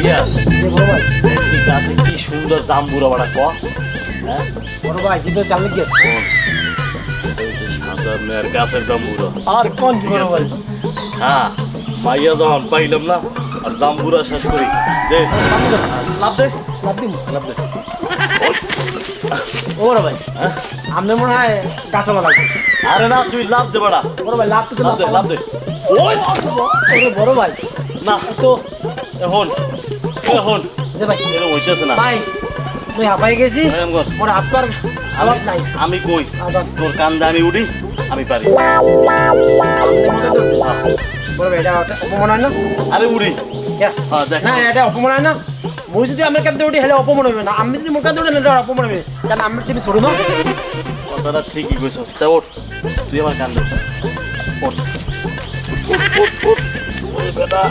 ইলিয়াস এই গাছে কি সুন্দর জাম্বুরা বাড়া ক হ্যাঁ বড় ভাই জিবে চালু কি আছে এই যে সাজানের গাছের জাম্বুরা আর কোন কি বড় ভাই হ্যাঁ মাইয়া যখন পাইলাম না আর জাম্বুরা শেষ করি দে লাভ দে লাভ দিম লাভ দে ও বড় ভাই আমনে মনে হয় গাছলা লাগবে আরে না তুই লাভ দে বাড়া বড় ভাই লাভ তো লাভ দে লাভ দে ওই বড় ভাই না তো এখন এখন যে ভাই এরকম হইতেছে না ভাই তুই হাঁপাই গেছি এরকম কর। মোর হাত পার আলাপ নাই আমি কই আদান তোর কান্দে আমি উঠি আমি পারি বড় ভাই এটা অপমান হয় না আরে উড়ি ইয়া। হ্যাঁ দেখ না এটা অপমান হয় না মুই যদি আমার কাছে উঠি হেলে অপমান হবে না আমি যদি মোর কাছে উঠি না অপমান হবে কারণ আমি সেবি ছোট না কথাটা ঠিকই কইছ তা ওঠ তুই আমার কান্দে ওঠ ওই বেটা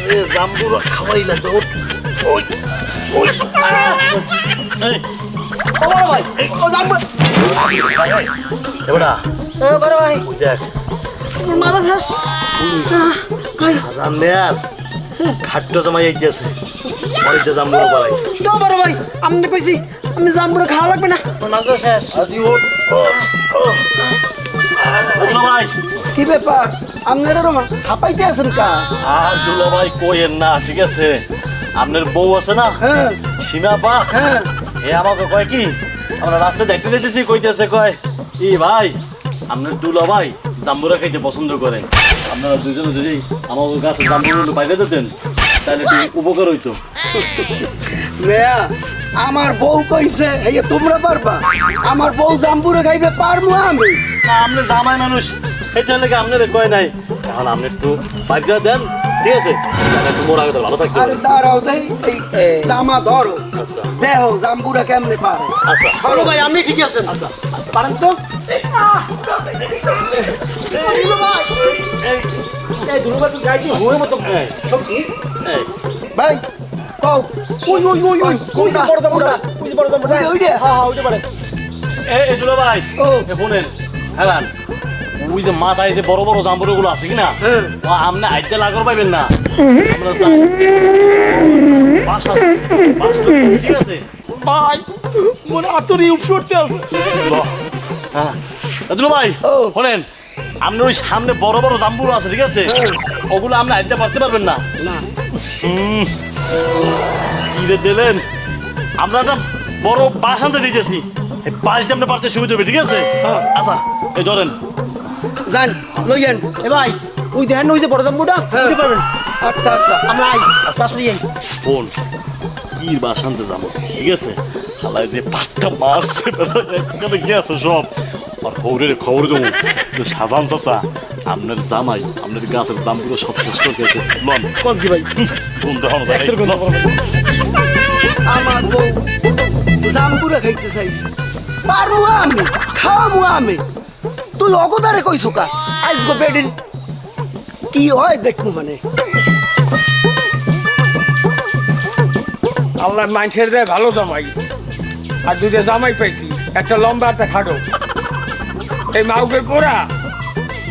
রে জাম্বুরা খাওয়াইলা তো ওঠ ওই ওই এই ও বড় ভাই ও জানবো এবারে ও বড় ভাই ওই দেখ মোর মাথা শেষ কই হাজান মেয়ার খাট্টো জমাই আইতেছে বাড়িতে জাম্বুরা বাড়াই তো বড় ভাই আপনি কইছি আমি জামবুড়া খাওয়া লাগবে না মোর মাথা শেষ আদি ওঠ দুলা ভাই কি ব্যাপার আপনারা রোমান হাঁপাইতে আছেন কা আর দুলা ভাই কইেন না ঠিক আছে আপনার বউ আছে না হ্যাঁ সীমা পা হ্যাঁ এ আমাকে কয় কি আমরা রাস্তা দেখতে যেতেছি কইতেছে কয় কি ভাই আপনার দুলা ভাই জাম্বুরা খাইতে পছন্দ করে আপনারা দুজনে যদি আমার গাছে জাম্বুরা বাইরে দিতেন তাহলে একটু উপকার হইতো রেয়া আমার বউ কইছে এই তোমরা পারবা আমার বউ জাম্বুরে খাইবে পারমু আমি না আপনি জামাই মানুষ এটা লেগে আপনার কয় নাই এখন আপনি একটু বাইরে দেন ঠিক আছে তাহলে একটু মোর আগে ভালো থাকতে আরে পারে দাঁড়াও দেই এই জামা ধরো আচ্ছা দেহ জাম্বুরা কেমনে পারে আচ্ছা বড় ভাই আপনি ঠিক আছেন আচ্ছা পারেন তো এই এই দুলুবা তুই গাইছি হুয়ে মতো এই সবজি এই ভাই কও ওই ওই ওই ওই কই যে বড় জামবুড়া কই যে বড় জামবুড়া ওই যে হ্যাঁ হ্যাঁ ওইটা পারে এই দুলা ভাই ও এ বোনেন হেলান ওই যে মাথায় যে বড় বড় জাম্বুরা গুলো আছে কিনা হ্যাঁ আপনি আইতে লাগর পাইবেন না আমরা যাই বাস আছে বাস তো ঠিক আছে ভাই মনে আতরি উপরতে আছে হ্যাঁ দুলা ভাই ও। শোনেন আপনি ওই সামনে বড় বড় জাম্বুরা আছে ঠিক আছে ওগুলো আপনি আইতে পারতে পারবেন না না কি যে দিলেন আমরা একটা বড় বাস আনতে দিতেছি এই বাস দিয়ে আপনি পারতে সুবিধা হবে ঠিক আছে হ্যাঁ। আচ্ছা এই ধরেন জান লইয়েন এ ভাই ওই দেখেন ওই যে বড় জামবুড়া উঠে পারবেন আচ্ছা আচ্ছা আমরা আই শাশুড়ি আই ফোন কি বাস আনতে যাবো ঠিক আছে হালাই যে পাঁচটা মারছে এখানে গেছে সব আর খবরের খবর দেবো যে সাজান চাচা আপনার জামাই আপনার গাছের দামগুলো সব শেষ করে গেছে লন কোন কি ভাই ফোন দেখানো যায় একশোর কথা বলবেন আমার বউ জাম্বুরা খাইতে চাইছে পারমু আমি খাওয়ামু আমি তুই অগদারে কইছো কা আজগো বেডির কি হয় দেখমু মানে আল্লাহ মানুষের দেয় ভালো জামাই আর দুটো জামাই পাইছি একটা লম্বা একটা খাটো এই মাউকে পোড়া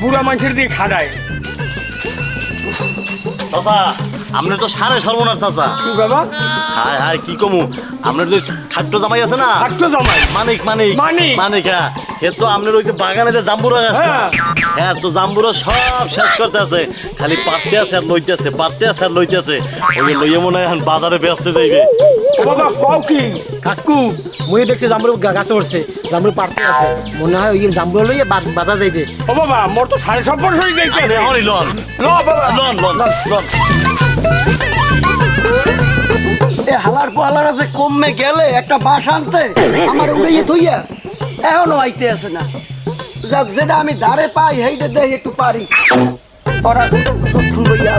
বুড়া মানুষের দিয়ে খাড়ায় চাচা আপনার তো সাড়ে সর্বনাশ চাচা কি বাবা হায় হায় কি কমু আপনার যে খাট্ট জামাই আছে না খাটো জামাই মানিক মানিক মানিক। মানিক হ্যাঁ এ তো আপনার ওই যে বাগানে যে জাম্বুরা গাছ হ্যাঁ। হ্যাঁ তো জাম্বুরা সব শেষ করতে আছে খালি পারতে আছে আর লইতেছে পারতে আছে আর লইতেছে ওই লইয়ে মনে হয় এখন বাজারে বেচতে যাইবে ও বাবা কও কি কাকু মুই দেখছি জামবুড়া গাছে উঠছে জামবুড়া পারতে আছে মনে হয় ওই জামবুড়া লইয়ে বাজা যাইবে ও বাবা মোর তো 7:30 বছর হয়ে আপনি যাইছে এখনই লন ল বাবা লন লন লন এ হালার পোহালার আছে কমে গেলে একটা বাস আনতে আমার উড়িয়ে থইয়া এখনো আইতে আছে না যাক যেটা আমি ধারে পাই সেইটা দেই একটু পারি ওরা চক্ষু লইয়া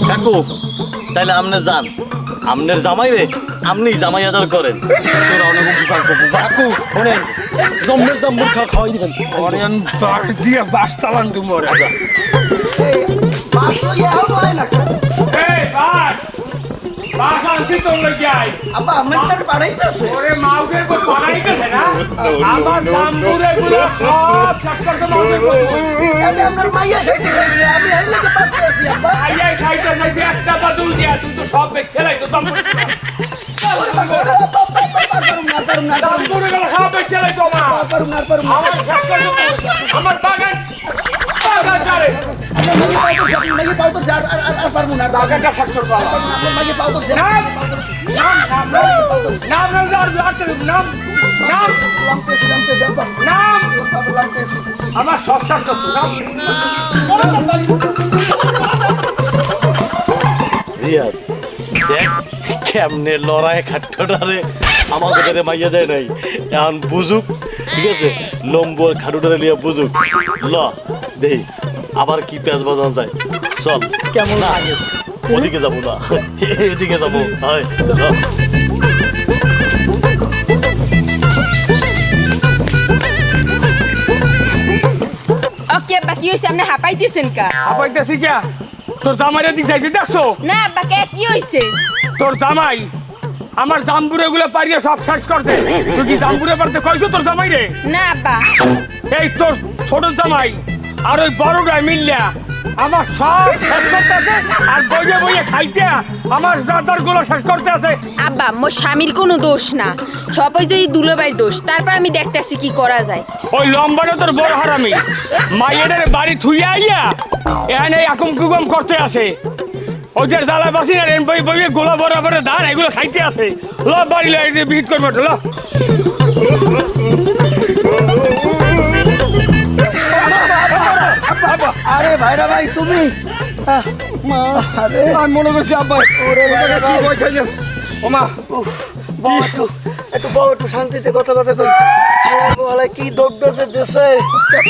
কাকু তাইলে আপনি যান আপনার জামাই রে আপনি জামাই আদর করেন তোরা অনেক উপকার করবো কাকু শুনেন জম্মের জামবুড় খাওয়াই দিবেন ওরে আমি বাস দিয়ে বাস চালান তুমি ওরে এই বাস লইয়া এখনো আয় না এই বাস বাসান্তি তোর লগে আই আব্বা আমি তার পাড়াইতেছে ওরে মাউকে কো পাড়াই গেছে না আমার জাম্বুরে গুলো সব শেষ করতে মাউকে কো আমি আপনার মাইয়া খাইতেছি আমি এই লাগে পাড়তেছি আব্বা আইয়াই খাইতে যাইতে একটা বাদুল দিয়া তুই তো সব বেচে লাই তো জাম্বুরে জাম্বুরে গুলো সব বেচে লাই তো মা আমার শেষ করতে আমার বাগান বাগান করে বাগানটা শেষ করতে নাম নাম নাম নাম নাম নাম আমার সব শেষ করতো নাম রিয়াজ দেখ কেমনে লড়াই খাট্টটারে আমাদের মাইয়া দেয় নাই এখন বুঝুক ঠিক আছে লম্বর খাটুটারে নিয়ে বুঝুক ল দেই আবার কি পেঁয়াজ বাজান যায় চল কেমন না লাগে? ওদিকে যাবো না এদিকে যাবো হয় ল। ওকে আব্বা কি হয়েছে আপনি হাঁপাইতেছেন কা আপাইতেছি কে তোর জামাইয়ের দিক যাইতে দেখছো না আব্বা কে কি হয়েছে তোর জামাই আমার জাম্বুরে গুলো পারিয়ে সব শেষ করতে তুই কি জাম্বুরে পারতে কইছো তোর জামাই রে না আব্বা এই তোর ছোট জামাই আর ওই বড়টা মিললা আমার সব শেষ করতে আছে আর বইয়ে বইয়ে খাইতে আমার দাদার গুলো শেষ করতে আছে আব্বা মোর স্বামীর কোনো দোষ না সব ওই যে দুলোবাইয়ের দোষ তারপর আমি দেখতেছি কি করা যায় ওই লম্বাটা তোর বড় হারামি মাইয়ের বাড়ি থুইয়া আইয়া এখানে আকুম কুকুম করতে আছে ওদের জ্বালা বাসি না বই বইয়ে গোলা বরাবর ধান এগুলো খাইতে আছে ল বাড়ি ল বিহিত করবে ল আরে ভাইরা ভাই তুমি আরে আমি মনে করছি আব্বা ওরে ভাইরা ভাই ও মা উফ, বউ একটু বউ একটু শান্তিতে কথাবার্তা কই হালাই বউ হালাই কি দৌড়ছে দেশে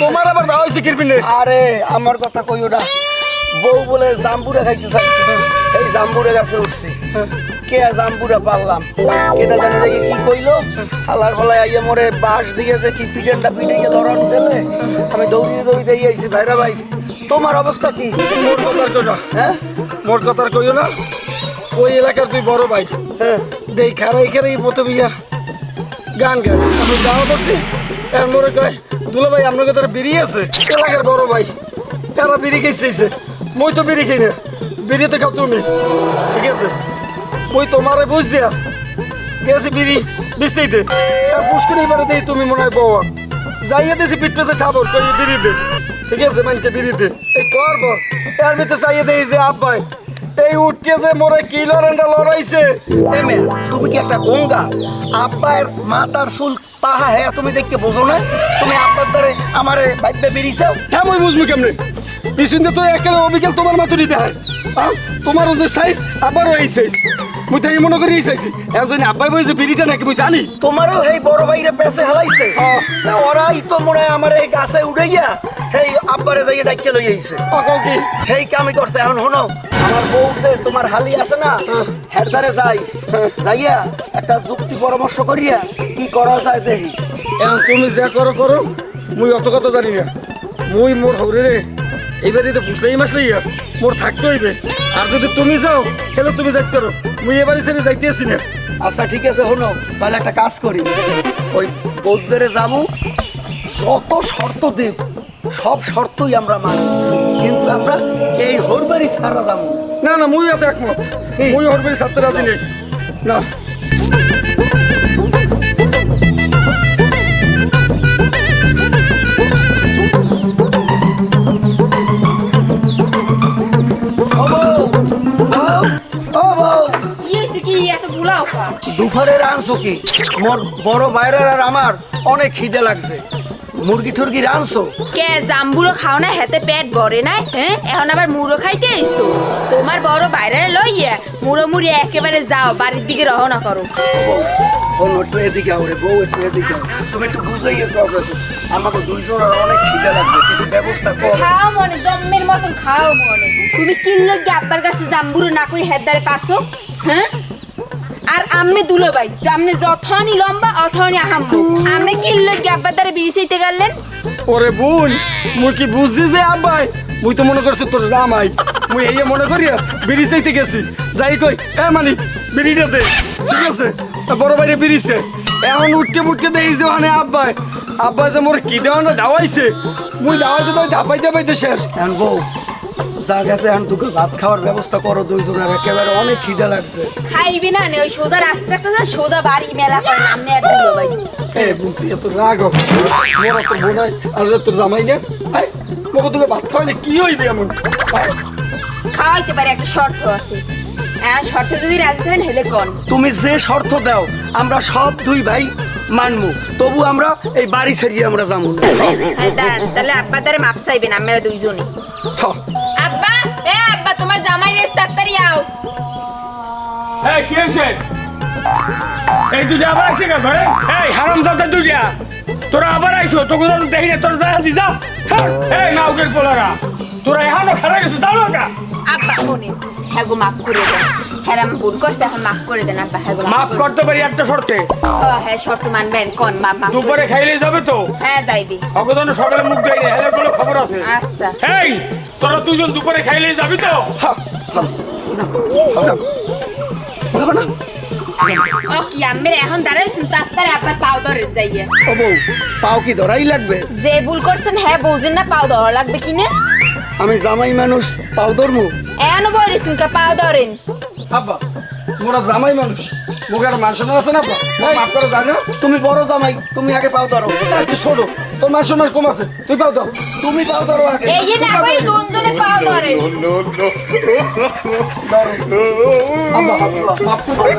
তোমার আবার দেওয়া হয়েছে কিরপিনে আরে আমার কথা কই ওটা বউ বলে জাম্বুরা খাইতে চাইছে এই জাম্বুরে গাছে উঠছি কে জাম্বুরা পারলাম কেটা জানে যে কি কইলো হালার ফলায় আইয়া মরে বাঁশ দিয়েছে কি পিটেনটা পিটে গিয়ে লড়ানো দিলে আমি দৌড়িয়ে দৌড়িয়ে আইছি ভাইরা ভাই তোমার অবস্থা কি মোর কথার কইও না হ্যাঁ মোর কথার কইও না ওই এলাকার তুই বড় ভাই হ্যাঁ দেই খারাই খারাই মতো বিয়া গান গায় আমি যাওয়া করছি এর মোরে কয় দুলা ভাই আপনার কথা বেরিয়ে আছে এলাকার বড় ভাই এরা বিড়ি খেয়েছে মই তো বিড়ি খাই না বিড়ি তো খাও তুমি ঠিক আছে মই তোমারে বুঝ দিয়া গেছি বিড়ি বিস্তাইতে আর পুষ্করি এবারে দেই তুমি মনে হয় বউ যাইয়া দিয়েছি পিঠ পেছে খাবো কই বিড়ি দে ঠিক আছে মানকে বিড়ি দে এই করব এর ভিতরে চাইয়ে দেই যে আব্বাই এই উঠতে যে মোরে কি লড়াইটা লড়াইছে এমে তুমি কি একটা গঙ্গা আব্বার মাথার চুল পাহা হ্যাঁ তুমি দেখতে বোঝো না তুমি আব্বার দ্বারে আমারে বাইবে বেরিয়েছো হ্যাঁ মই বুঝবো কেমনে পিছনে তো একেবারে অবিকাল তোমার মাতুরি দেখায় তোমারও যে সাইজ আবারও এই সাইজ মুই তাই মনে করি এই সাইজ একজন আব্বাই বই যে বিড়িটা নাকি মুই জানি তোমারও এই বড় ভাইরে পেছে হেলাইছে হ্যাঁ। ওরাই তো মনে হয় আমার এই গাছে উড়াইয়া এই আব্বারে যাইয়া ডাইকে লই আইছে পাকাও কি এই কামি করছে এখন শোনো আমার বউ যে তোমার হালি আছে না হেরদারে যাই যাইয়া একটা যুক্তি পরামর্শ করিয়া কি করা যায় দেখি এখন তুমি যা করো করো মুই অত কথা জানি না মুই মোর হরে রে এইবারে তো পুষলেই মাসলেই মোর থাকতে হইবে আর যদি তুমি যাও তাহলে তুমি যাইতে পারো মুই এবারে ছেড়ে যাইতে আসি না আচ্ছা ঠিক আছে শোনো তাহলে একটা কাজ করি ওই বৌদ্ধের যাবো যত শর্ত দেব সব শর্তই আমরা মানি কিন্তু আমরা এই হরবাড়ি ছাড়া যাবো না না মুই এত একমত কি? মুই হরবে ছাড়তে রাজি নেই না ও বউ, বউ, ও বউ, কি হয়েছে কি এত বুলাও কা দুপুরের আনছো কি মোর বড় বাইরের আর আমার অনেক খিদে লাগছে মুরগি টুরগি রানছো কে জাম্বুরো খাও না হেতে পেট ভরে নাই হ্যাঁ এখন আবার মুড়ো খাইতে আইছো তোমার বড় বাইরে লইয়া মুড়ো মুড়ি একেবারে যাও বাড়ির দিকে রওনা করো বউ একটু এদিকে আও রে বউ একটু এদিকে আও। তুমি একটু বুঝাইয়ে কও রে। আমাকে দুইজনের অনেক খিদে লাগছে কিছু ব্যবস্থা কর খাও মনে জম্মের মতন খাও মনে তুমি কিনলো কি আব্বার কাছে জাম্বুরো না কই হেদারে পারছো হ্যাঁ আর আমি দুলো ভাই সামনে যথনি লম্বা অথনি আহাম্মু আমি কিনলো কি আব্বার দ্বারে বিরিসাইতে গেলেন ওরে বোন মুই কি বুঝছি যে আব্বাই মুই তো মনে করছি তোর জামাই মুই এই মনে করিয়া বিড়ি চাইতে গেছি যাই কই এ মানিক বিড়িটা দে ঠিক আছে বড় বাইরে বিড়িছে এখন উঠতে উঠতে দেখি যে মানে আব্বা যে মোর কি দেওয়ানো দাওয়াইছে মুই দাওয়াইতে তো ধাপাইতে শেষ এখন বউ যা গেছে এখন তোকে ভাত খাওয়ার ব্যবস্থা করো দুইজনের একেবারে অনেক খিদে লাগছে খাইবি না নে ওই সোজা রাস্তা একটা সোজা বাড়ি মেলা করে নামনে আর দুলো ভাই এ বুঝি এত রাগ মোর তো বোনাই আর তোর জামাই না আই মোকে তোকে ভাত খাওয়াইলে কি হইবে এমন আয়। খাওয়াইতে পারে একটা শর্ত আছে শর্তে যদি রাজি থাকেন হেলে কোন তুমি যে শর্ত দাও আমরা সব দুই ভাই মানবো তবু আমরা এই বাড়ি ছেড়িয়ে আমরা যাবো না। হ্যাঁ দাঁড়ান তাহলে আব্বা দ্বারা মাপ চাইবেন আমরা দুইজনে হ্যাঁ আব্বা আব্বা তোমার জামাই রেস তাড়াতাড়ি আও এই কি হয়েছে এই তুই আবার আইছে কা ঘরে এই হারাম দাদা তুই যা তোরা আবার আইছো তোকে তো দেখি না তোর দাদা দি যা ছাড় এই নাউকের পোলারা তোরা এখনো খারাপ গেছে যাও না আব্বা মনে হ্যাঁ গো মাফ করে দেন হ্যাঁ আমি ভুল করছি এখন মাফ করে দেন আব্বা হ্যাঁ গো মাফ করতে পারি একটা শর্তে হ্যাঁ শর্ত মানবেন কোন মাপ মাফ দুপুরে খাইলে যাবে তো হ্যাঁ যাইবি অগদন সকালে মুখ দেয় রে হেলে কোনো খবর আছে আচ্ছা এই তোরা দুজন দুপুরে খাইলে যাবি তো যাবো না ও কি আমি এখন দাঁড়াইছেন তাড়াতাড়ি আপনার পাও ধরে যাইয়ে ও বউ পাও কি ধরাই লাগবে যে ভুল করছেন হ্যাঁ বুঝেন না পাও ধরা লাগবে কি না আমি জামাই মানুষ পাও ধরমু এনো বলিস কা পাও ধরেন আব্বা মোরা জামাই মানুষ মুখে আর মান সম্মান আছে না আব্বা মাফ করে জানো তুমি বড় জামাই তুমি আগে পাও ধরো তুই ছোট তোর মান সম্মান কম আছে তুই পাও দাও তুমি পাও ধরো আগে এই না কই দুজনে পাও ধরে আব্বা মাফ করে